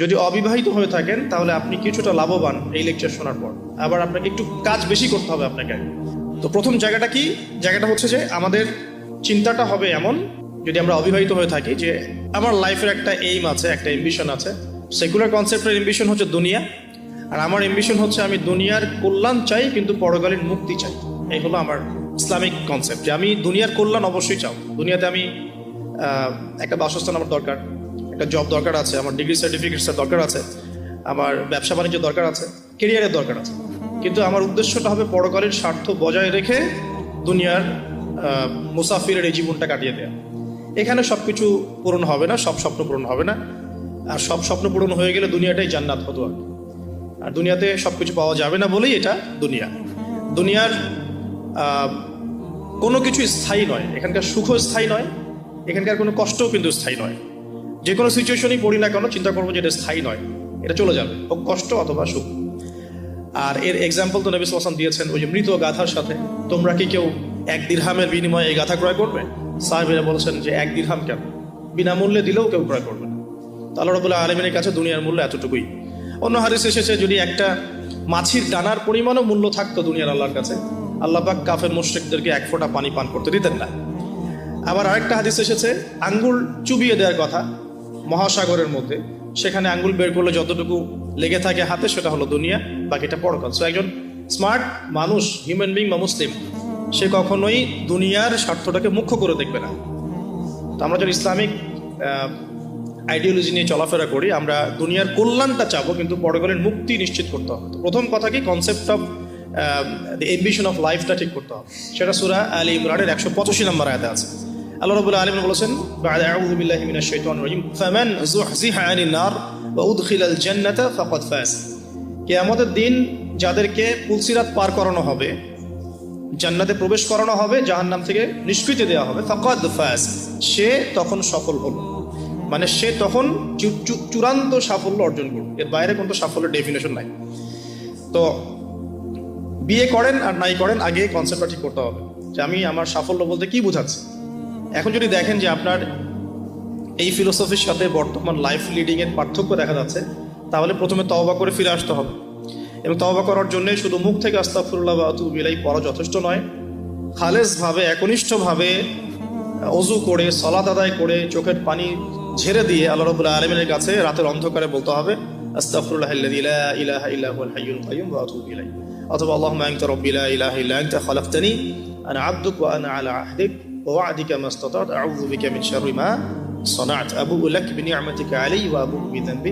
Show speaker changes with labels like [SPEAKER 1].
[SPEAKER 1] যদি অবিবাহিত হয়ে থাকেন তাহলে আপনি কিছুটা লাভবান এই লেকচার শোনার পর। আবার আপনাকে একটু কাজ বেশি করতে হবে আপনাকে। তো প্রথম জায়গাটা কি? জায়গাটা হচ্ছে যে আমাদের চিন্তাটা হবে এমন, যদি আমরা অবিবাহিত হয়ে থাকি, যে আমার লাইফের একটা এইম আছে, একটা এম্বিশন আছে। সেকুলার কনসেপ্টের এম্বিশন হচ্ছে দুনিয়া, আর আমার এম্বিশন হচ্ছে আমি দুনিয়ার কল্যাণ চাই কিন্তু পরকালীন মুক্তি চাই। এই হলো আমার ইসলামিক কনসেপ্ট, যে আমি দুনিয়ার কল্যাণ অবশ্যই চাও। দুনিয়াতে আমি একটা বাসস্থান আমার দরকার, একটা জব দরকার আছে, আমার ডিগ্রি সার্টিফিকেটসের দরকার আছে, আমার ব্যবসা বাণিজ্য দরকার আছে, কেরিয়ারের দরকার আছে। কিন্তু আমার উদ্দেশ্যটা হবে পরকালের স্বার্থ বজায় রেখে দুনিয়ার মুসাফিরের এই জীবনটা কাটিয়ে দেয়া। এখানে সব কিছু পূরণ হবে না, সব স্বপ্ন পূরণ হবে না। আর সব স্বপ্ন পূরণ হয়ে গেলে দুনিয়াটাই জান্নাত হতো। আর দুনিয়াতে সব কিছু পাওয়া যাবে না বলেই এটা দুনিয়া। দুনিয়ার কোনো কিছু স্থায়ী নয়, এখানকার সুখও স্থায়ী নয়, এখানকার কোনো কষ্টও কিন্তু স্থায়ী নয়। যে কোনো সিচুয়েশনই পড়ি না কেন চিন্তা করবো যে এটা স্থায়ী নয়, এটা চলে যাবে, হোক কষ্ট অথবা সুখ। আর এর এক্সাম্পল তো নবী সাল্লাল্লাহু আলাইহি ওয়াসাল্লাম দিয়েছেন ওই যে মৃত গাধার সাথে। তোমরা কি কেউ 1 দিরহামের বিনিময়ে এই গাধা ক্রয় করবে? সাহাবীরা বলেছেন যে 1 দিরহাম কেন, বিনামূল্যে দিলেও কেউ ক্রয় করবে না। তো আল্লাহ রাব্বুল আলামিনের কাছে দুনিয়ার মূল্য এতটুকুই। অন্য হাদিসে এসেছে যদি একটা মাছির দানার পরিমাণও মূল্য থাকতো দুনিয়ার আল্লাহর কাছে, আল্লাহ পাক কাফের মুশরিকদেরকে 1 ফোঁটা পানি পান করতে দিতেন না। আবার আরেকটা হাদিস এসেছে আঙ্গুল চুবিয়ে দেওয়ার কথা মহাসাগরের মধ্যে, সেখানে আঙ্গুল বের করলে যতটুকু লেগে থাকে হাতে সেটা হলো দুনিয়া, বাকিটা পরকাল। সো একজন স্মার্ট মানুষ, হিউম্যান বিং বা মুসলিম, সে কখনোই দুনিয়ার স্বার্থটাকে মুখ্য করে দেখবে না। তো আমরা যখন ইসলামিক আইডিওলজি নিয়ে চলাফেরা করি, আমরা দুনিয়ার কল্যাণটা চাবো কিন্তু পরকালের মুক্তি নিশ্চিত করতে হবে। তো প্রথম কথা কি, concept of the ambition of লাইফটা ঠিক করতে হবে। সেটা সূরা আলে ইমরানের 185 নম্বর আয়াতে আছে। আল্লাহ রাব্বুল আলামিন বলেছেন, আউযু বিল্লাহি মিনাশ শাইতানির রাজিম, ফামান যুহযিহা আনিন নার ওয়া উদখিলাল জান্নাতা ফাকাদ ফাজ। কিয়ামতের দিন যাদেরকে পুলসিরাত পার করানো হবে, জান্নাতে প্রবেশ করানো হবে, জাহান্নাম থেকে নিষ্কৃতি দেওয়া হবে, ফাকাদ ফাজ, সে তখন সফল হলো। মানে সে তখন চূড়ান্ত সাফল্য অর্জন করবে, এর বাইরে কোনো সাফল্যের ডেফিনেশন নাই। তো বিয়ে করেন আর নাই করেন, আগে কনসেপ্টটা ঠিক করতে হবে যে আমি আমার সাফল্য বলতে কি বোঝাচ্ছি। এখন যদি দেখেন যে আপনার এই ফিলোসফির সাথে বর্তমান লাইফ লিডিং এর পার্থক্য দেখা যাচ্ছে, তাহলে প্রথমে তওবা করে ফিরে আসতে হবে। এবং তওবা করার জন্য শুধু মুখ থেকে আস্তাগফিরুল্লাহ ওয়া আতুবু ইলাইহি পড়া যথেষ্ট নয়। খালেসভাবে, একনিষ্ঠভাবে ওযু করে, সালাত আদায় করে, চোখের পানি ঝেড়ে দিয়ে আল্লাহ রাব্বুল আলামিনের কাছে রাতের অন্ধকারে বলতে হবে, আস্তাগফিরুল্লাহাল্লাযী লা ইলাহা ইল্লা হুয়াল হাইয়ুল কাইয়্যুম ওয়া আতুবু ইলাইহি। অথবা আল্লাহুম্মা আনতা রাব্বী লা ইলাহা ইল্লা আনতা খালাকতানি আনা আবদুক ওয়া আনা আলা আহদিক ওয়া ওয়া'দিকা মাস্তাতা'তু আউযু বিকা মিন শাররি মা সানা'তু আবু'ু লাক বিনি'মাতিকা আলাইয়া ওয়া আবু'ু বিযানবি।